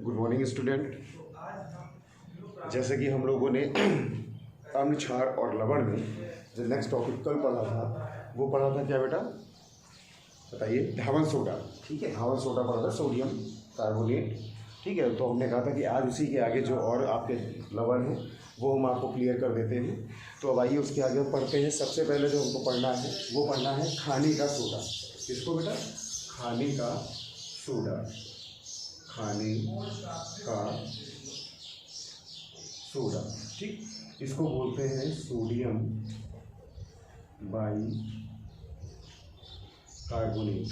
Good morning student. जैसे कि हम लोगों ने अम्ल, क्षार और लवण में जो नेक्स्ट टॉपिक कल पढ़ा था वो पढ़ा था क्या बेटा, बताइए? धावन सोडा। ठीक है, धावन सोडा पढ़ा था, सोडियम कार्बोनेट। ठीक है, तो हमने कहा था कि आज उसी के आगे जो और आपके लवण हैं वो हम आपको क्लियर कर देते हैं। तो अब आइए उसके आगे हम पढ़ते हैं। सबसे पहले जो हमको पढ़ना है वो पढ़ना है खाने का सोडा। किसको बेटा? खाने का सोडा। खाने का सोडा, ठीक, इसको बोलते हैं sodium by carbonate.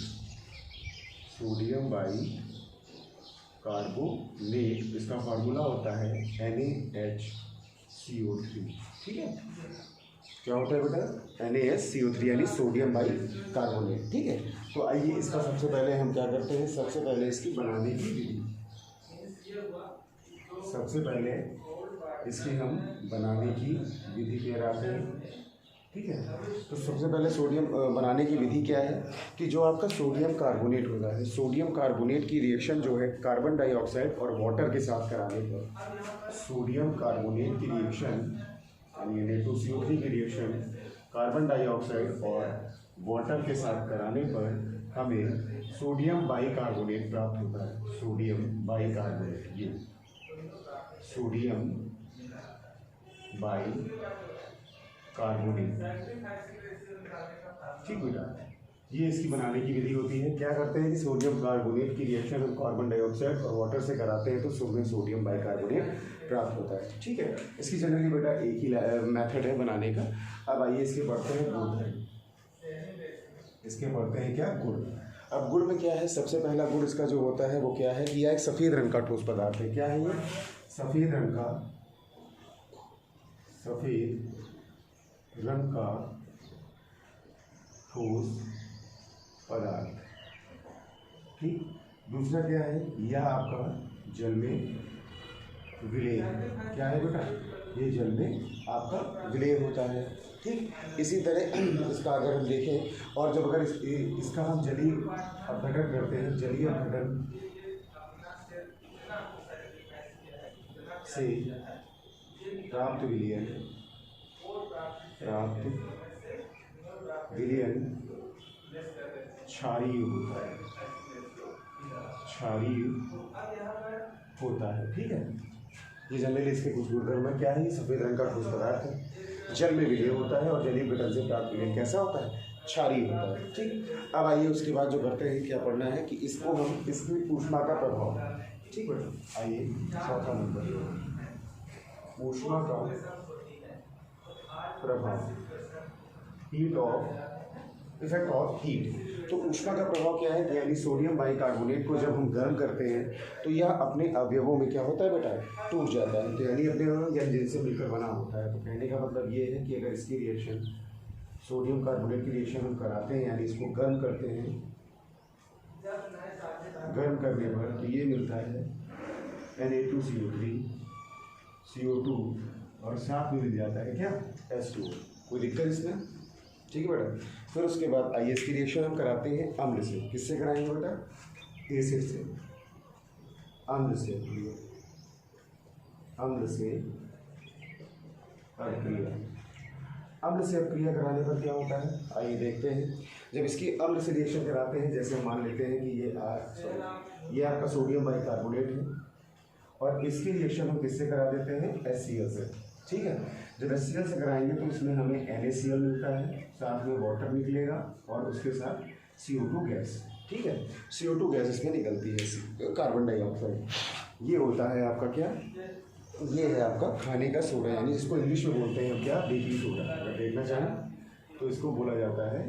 Sodium by carbonate, इसका फार्मूला होता है NaHCO3। ठीक है, क्या होता है बेटा? NaHCO3 यानी सोडियम बाई कार्बोनेट। ठीक है, तो आइए इसका सबसे पहले हम क्या करते हैं, सबसे पहले इसकी बनाने की विधि, सबसे पहले इसकी हम बनाने की विधि कहलाते हैं। ठीक है, तो सबसे पहले सोडियम बनाने की विधि क्या है कि जो आपका सोडियम कार्बोनेट होता है, सोडियम कार्बोनेट की रिएक्शन जो है कार्बन डाइऑक्साइड और वाटर के साथ कराने पर, सोडियम कार्बोनेट की रिएक्शन यानी Na2CO3 की रिएक्शन कार्बन डाइऑक्साइड और वाटर के साथ कराने पर हमें सोडियम बाई कार्बोनेट प्राप्त होता है। सोडियम बाई कार्बोनेट, ये सोडियम बाई कार्बोनेट। ठीक बेटा, ये इसकी बनाने की विधि होती है। क्या करते हैं कि सोडियम कार्बोनेट की रिएक्शन हम कार्बन डाइऑक्साइड और वाटर से कराते हैं तो सोडियम सोडियम बाई कार्बोनेट प्राप्त होता है। ठीक है, इसकी जनरली बेटा एक ही मेथड है बनाने का। अब आइए इसके पढ़ते हैं गुड़। इसके पढ़ते हैं क्या? गुड़। अब गुड़ में क्या है, सबसे पहला गुड़ इसका जो होता है वो क्या है, यह एक सफ़ेद रंग का ठोस पदार्थ है। क्या है ये? सफ़ेद रंग का, सफ़ेद रंग का ठोस पदार्थ। ठीक, दूसरा क्या है, यह आपका जल में विलेय है। क्या है बेटा? ये जल में आपका विलेय होता है। ठीक, इसी तरह इसका अगर हम देखें और जब अगर इसका हम जलीय अपघटन करते हैं, जलीय अपघटन से प्राप्त विलयन, प्राप्त विलयन क्षारीय होता है, क्षारीय होता है। ठीक है, ये जनरली इसके कुछ गुणधर्म है। क्या है? ये सफ़ेद रंग का ठोस पदार्थ है, जल में विलय होता है और जलीय अपघटन से प्राप्त विलयन कैसा होता है? क्षारीय होता है। ठीक, अब आइए उसके बाद जो करते हैं क्या पढ़ना है कि इसको हम इसकी ऊष्मा का प्रभाव। ठीक बेटा, आइए चौथा नंबर, ऊष्मा का प्रभाव, heat of effect of heat. तो ऊष्मा का प्रभाव क्या है, यानी सोडियम बाई कार्बोनेट को जब हम गर्म करते हैं तो यह अपने अवयवों में क्या होता है बेटा? टूट जाता है। तो यानी अपने या जिनसे मिलकर बना होता है। तो कहने का मतलब ये है कि अगर इसकी रिएक्शन सोडियम कार्बोनेट की रिएक्शन हम कराते हैं यानी इसको गर्म करते हैं, गर्म करने पर तो ये मिलता है Na2CO3, CO2 और साथ में मिल जाता है क्या? H2O। कोई दिक्कत इसमें? ठीक है बेटा, फिर उसके बाद आइए इसकी रिएक्शन हम कराते हैं अम्ल से। किससे कराएंगे बेटा? एसिड से, अम्ल से, अम्ल से अभिक्रिया। अम्ल से अभिक्रिया कराने पर क्या होता है, आइए देखते हैं। जब इसकी अम्ल से रिएक्शन कराते हैं, जैसे हम मान लेते हैं कि ये आपका सोडियम बाई कार्बोनेट है और इसकी रिएक्शन हम किससे करा देते हैं? HCl से। ठीक है, जब HCl से कराएंगे तो इसमें हमें NaCl मिलता है, साथ में वाटर निकलेगा और उसके साथ CO2 गैस। ठीक है, CO2 गैस इसमें निकलती है, कार्बन डाइऑक्साइड। ये होता है आपका क्या, ये है आपका खाने का सोडा, यानी जिसको इंग्लिश में बोलते हैं क्या? Baking soda. अगर देखना चाहें तो इसको बोला जाता है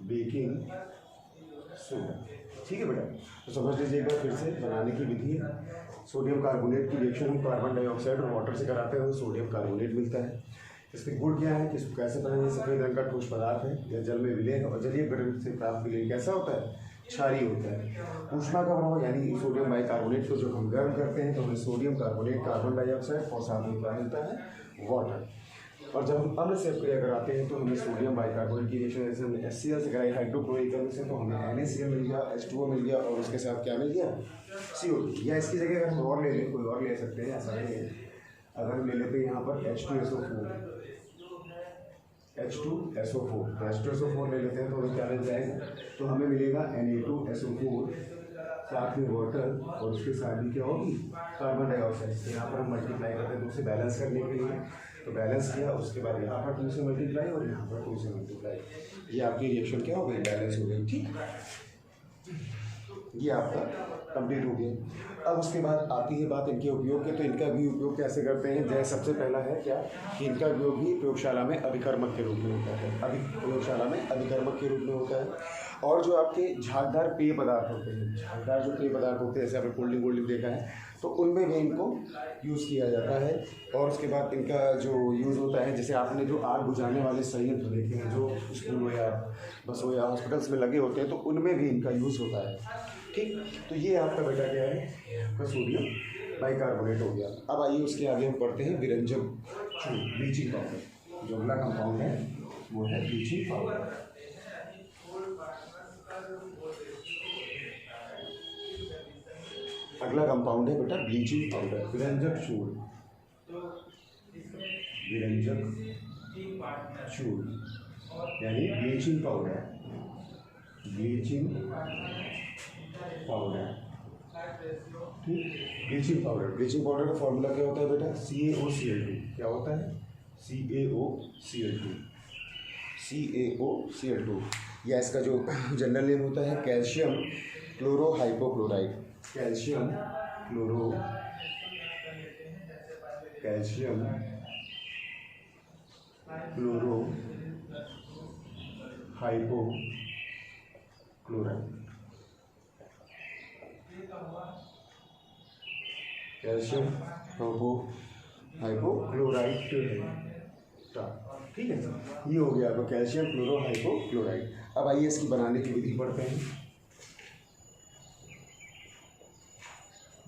बेकिंग सोडा। ठीक है बेटा, तो समझ लीजिए एक बार फिर से बनाने की विधि है। सोडियम कार्बोनेट की रिएक्शन हम कार्बन डाइऑक्साइड और वाटर से कराते हैं, सोडियम कार्बोनेट मिलता है। इसके गुण क्या है कि इसको कैसे बनाएंगे? सफ़ेद रंग का ठोस पदार्थ है, यह जल में विलय है और जलीय अपघटन से प्राप्त विलय कैसा होता है? क्षारीय होता है। ऊष्मा का प्रभाव यानी सोडियम बाई कार्बोनेट को जब हम गर्म करते हैं तो हमें सोडियम कार्बोनेट, कार्बन डाइऑक्साइड और साथ में क्या मिलता है? वाटर। और जब हम अम्ल से क्रिया कराते हैं तो हमें सोडियम बाइकार्बोनेट की रिएक्शन, जैसे हमने HCl से कराई हाइड्रोक्लोरिक एसिड से, तो हमें NaCl मिल गया, H2O मिल गया, और उसके साथ क्या मिल गया, CO2। या इसकी जगह अगर हम और ले लें, कोई और ले सकते हैं, ऐसा नहीं है। अगर हम ले लेते हैं यहाँ पर H2SO4, तो H2SO4 ले लेते हैं तो हमें क्या मिल जाएगा, तो हमें मिलेगा Na2SO4, साथ में वाटर, और उसके साथ भी क्या होगी, कार्बन डाइऑक्साइड। यहाँ पर हम मल्टीप्लाई करते हैं 2 से बैलेंस करने के लिए, तो बैलेंस किया, उसके बाद यहाँ पर 2 से मल्टीप्लाई और यहाँ पर 2 से मल्टीप्लाई, ये आपकी रिएक्शन क्या हो गई, बैलेंस हो गई। ठीक, ये आपका कंप्लीट हो गया। अब उसके बाद आती है बात इनके उपयोग के, तो इनका भी उपयोग कैसे करते हैं। जैसे सबसे पहला है क्या कि इनका उपयोग भी प्रयोगशाला में अभिकर्मक के रूप में होता है, प्रयोगशाला में अभिकर्मक के रूप में होता है। और जो आपके झागदार पेय पदार्थ होते हैं, झागदार जो पेय पदार्थ होते हैं, जैसे आपने कोल्ड ड्रिंक देखा है, तो उनमें भी इनको यूज़ किया जाता है। और उसके बाद इनका जो यूज़ होता है, जैसे आपने जो आग बुझाने वाले संयंत्र देखे हैं जो स्कूल हो या बसों या हॉस्पिटल्स में लगे होते हैं, तो उनमें भी इनका यूज़ होता है। ठीक, तो ये आपका बेटा क्या है, आपका सोडियम बाइकार्बोनेट हो गया। अब आइए उसके आगे हम पढ़ते हैं विरंजक चूर्ण, ब्लीचिंग पाउडर। जो अगला कंपाउंड है वो है ब्लीचिंग पाउडर। अगला कंपाउंड है बेटा ब्लीचिंग पाउडर, विरंजक चूर्ण, विरंजक चूर्ण यानी ब्लीचिंग पाउडर, ब्लीचिंग पाउडर। ठीक, ब्लीचिंग पाउडर का फॉर्मूला क्या होता है बेटा, CaOCl2। क्या होता है, CaOCl2। या इसका जो जनरल नेम होता है कैल्शियम क्लोरोहाइपोक्लोराइड, कैल्शियम क्लोरोहाइपोक्लोराइड, कैल्शियम हाइपोक्लोराइड। ठीक है, ये हो गया आपका कैल्शियम क्लोरोहाइपोक्लोराइड। अब आइए इसकी बनाने की विधि पढ़ते हैं।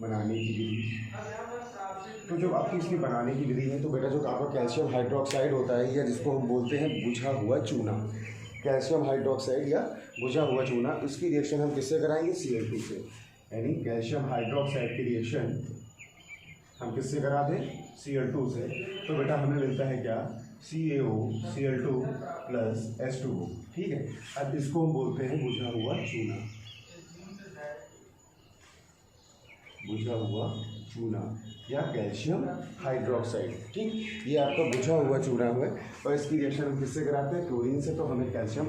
बनाने की विधि, तो जो आपकी इसकी बनाने की विधि है, तो बेटा जो आपका कैल्शियम हाइड्रोक्साइड होता है, या जिसको हम बोलते हैं बुझा हुआ चूना, कैल्शियम हाइड्रोक्साइड या बुझा हुआ चूना, इसकी रिएक्शन हम किससे कराएंगे, Cl2 से। यानी कैल्शियम हाइड्रोक्साइड की रिएक्शन हम किससे करा दें, Cl2 से। तो बेटा हमें मिलता है क्या, CaOCl2 प्लस H2O। ठीक है, अब इसको हम बोलते हैं बुझा हुआ चूना, बुझा हुआ चूना या कैल्शियम हाइड्रोक्साइड। ठीक, ये आपका बुझा हुआ चूना है, और इसकी रिएक्शन हम किससे कराते हैं, क्लोरीन से। तो हमें कैल्शियम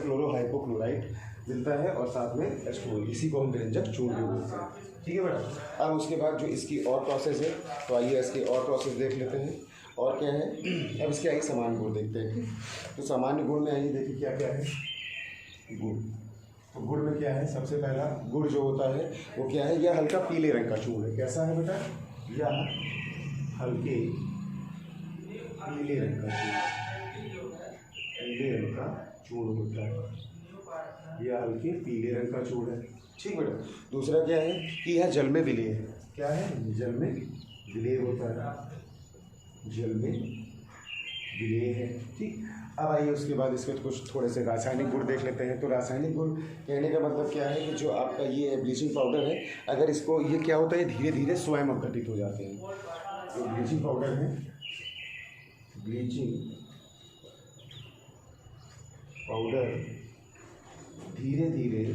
क्लोरोहाइपोक्लोराइड मिलता है, और साथ में H2O, इसी को हम विरंजक चूर्ण भी बोलते हैं। ठीक है बेटा, अब उसके बाद जो इसकी और प्रोसेस है, तो आइए इसकी और प्रोसेस देख लेते हैं। और क्या है, अब इसके आइए सामान्य गुण देखते हैं। तो सामान्य गुण में आइए देखिए क्या क्या है, गुण। तो गुड़ में क्या है, सबसे पहला गुड़ जो होता है वो क्या है, यह हल्का पीले रंग का चूर्ण है। कैसा है बेटा, यह हल्के पीले रंग का चूर्ण होता है, यह हल्के पीले रंग का चूर्ण है। ठीक बेटा, दूसरा क्या है कि यह जल में विलेय है। क्या है, जल में विलेय होता है, जल में विलेय है। ठीक, अब आइए उसके बाद इसके कुछ थोड़े से रासायनिक गुण देख लेते हैं। तो रासायनिक गुण कहने का मतलब क्या है कि जो आपका ये ब्लीचिंग पाउडर है, अगर इसको ये क्या होता है, धीरे धीरे स्वयं अपघटित हो जाते हैं। जो ब्लीचिंग पाउडर है, ब्लीचिंग पाउडर धीरे धीरे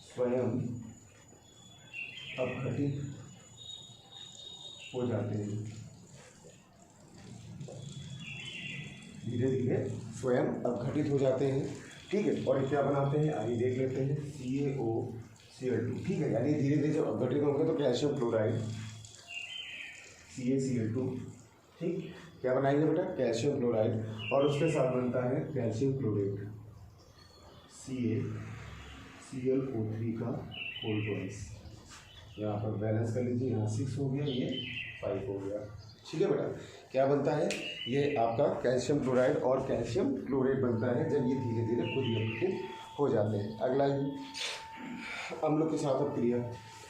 स्वयं अपघटित हो जाते हैं, धीरे धीरे स्वयं अपघटित हो जाते हैं। ठीक है, और क्या बनाते हैं, आइए देख लेते हैं, CaOCl2। ठीक है, यानी धीरे धीरे जब अपघटित होंगे तो कैल्शियम क्लोराइड CaCl2। ठीक, क्या बनाएंगे बेटा, कैल्शियम क्लोराइड, और उसके साथ बनता है कैल्शियम क्लोरेट CaCl O3 का होल ट्वाइस। यहाँ पर बैलेंस कर लीजिए, यहाँ 6 हो गया, ये 5 हो गया। ठीक है बेटा, क्या बनता है, ये आपका कैल्शियम क्लोराइड और कैल्शियम क्लोरेट बनता है जब ये धीरे धीरे खुद ही अपघटित हो जाते हैं। अगला ही अम्लों के साथ अब क्रिया,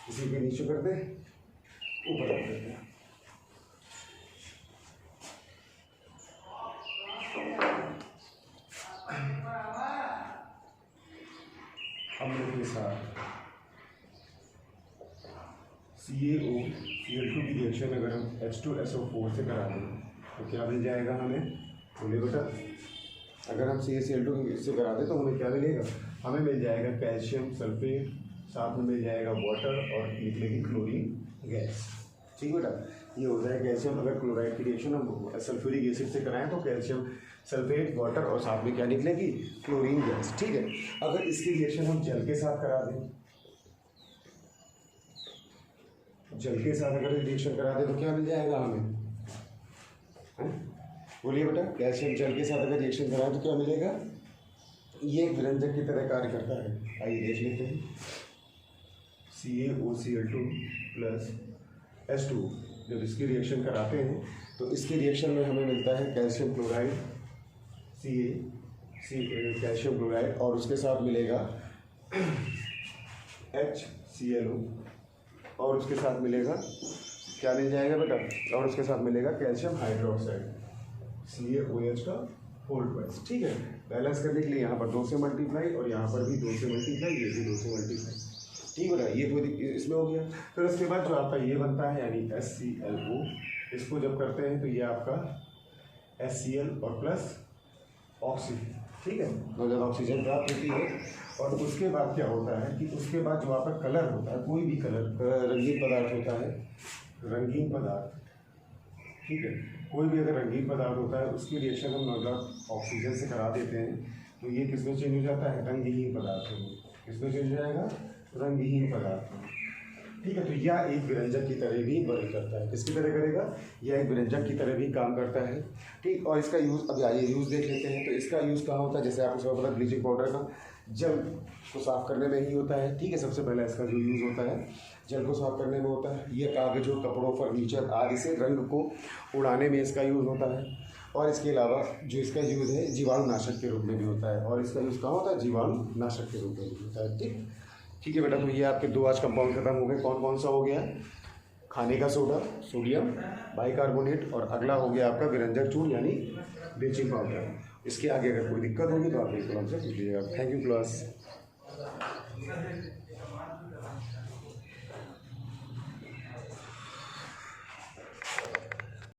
इसी के नीचे करते हैं। ऊपर रख देते हैं। अम्ल के साथ CaO(Cl2) की रिएक्शन अगर हम H2SO4 से करा दें तो क्या मिल जाएगा हमें? बोलिए बेटा। अगर हम CaCl2 से करा दें तो हमें क्या मिलेगा? हमें मिल जाएगा कैल्शियम सल्फेट, साथ में मिल जाएगा वाटर और निकलेगी क्लोरीन गैस। ठीक बेटा, ये होता है कैल्शियम। अगर क्लोराइड की रिएक्शन हम सल्फ्यूरिक एसिड से कराएं तो कैल्शियम सल्फेट, वाटर और साथ में क्या निकलेगी? Chlorine gas. ठीक है, अगर इसकी रिएक्शन हम जल के साथ करा दें, जल के साथ अगर रिएक्शन करा दें तो क्या मिल जाएगा हमें? बोलिए बेटा। कैल्शियम जल के साथ अगर रिएक्शन कराएं तो क्या मिलेगा? ये एक विरंजक की तरह कार्य करता है। आइए देख लेते हैं। CaOCl2 प्लस H2 जब इसकी रिएक्शन कराते हैं तो इसकी रिएक्शन में हमें मिलता है कैल्शियम क्लोराइड कैल्शियम क्लोराइड और उसके साथ मिलेगा HClO और उसके साथ मिलेगा क्या मिल जाएगा बेटा? और उसके साथ मिलेगा कैल्शियम हाइड्रोक्साइड CaOH का होल ट्वाइस। ठीक है, बैलेंस करने के लिए यहाँ पर 2 से मल्टीप्लाई और यहाँ पर भी 2 से मल्टीप्लाई, ये भी 2 से मल्टीप्लाई। ठीक बेटा, ये कोई इसमें हो गया। फिर उसके बाद जो आपका ये बनता है यानी HClO, इसको जब करते हैं तो ये आपका HCl और प्लस ऑक्सीजन। ठीक है, तो जब ऑक्सीजन प्राप्त होती है और उसके बाद क्या होता है कि उसके बाद जो आपका कलर होता है, कोई भी कलर रंगीन पदार्थ होता है, रंगीन पदार्थ। ठीक है, कोई भी अगर रंगीन पदार्थ होता है उसकी रिएक्शन हम मतलब ऑक्सीजन से करा देते हैं तो ये किसमें चेंज हो जाता है? रंगहीन पदार्थ में। किसमें चेंज हो जाएगा? रंगहीन पदार्थ में। ठीक है, तो यह एक विरंजक की तरह भी वर्क करता है। किसकी तरह करेगा? यह एक विरंजक की तरह भी काम करता है। ठीक, और इसका यूज़ अभी आइए यूज़ देख लेते हैं। तो इसका यूज़ कहाँ होता है? जैसे आपको सब पता ब्लीचिंग पाउडर का जल को साफ़ करने में ही होता है। ठीक है, सबसे पहले इसका जो यूज़ होता है जल को साफ करने में होता है। ये कागज़ों, कपड़ों, फर्नीचर आदि से रंग को उड़ाने में इसका यूज़ होता है। और इसके अलावा जो इसका यूज़ है जीवाणुनाशक के रूप में भी होता है। और इसका यूज़ कहाँ होता है? जीवाणुनाशक के रूप में भी होता है। ठीक है बेटा, तो ये आपके 2 आज कंपाउंड खत्म हो गए। कौन कौन सा हो गया? खाने का सोडा, सोडियम बाइकार्बोनेट, और अगला हो गया आपका विरंजक चूर्ण यानी ब्लीचिंग पाउडर। इसके आगे अगर कोई दिक्कत होगी तो आप इसको हमसे पूछ लीजिएगा। Thank you class.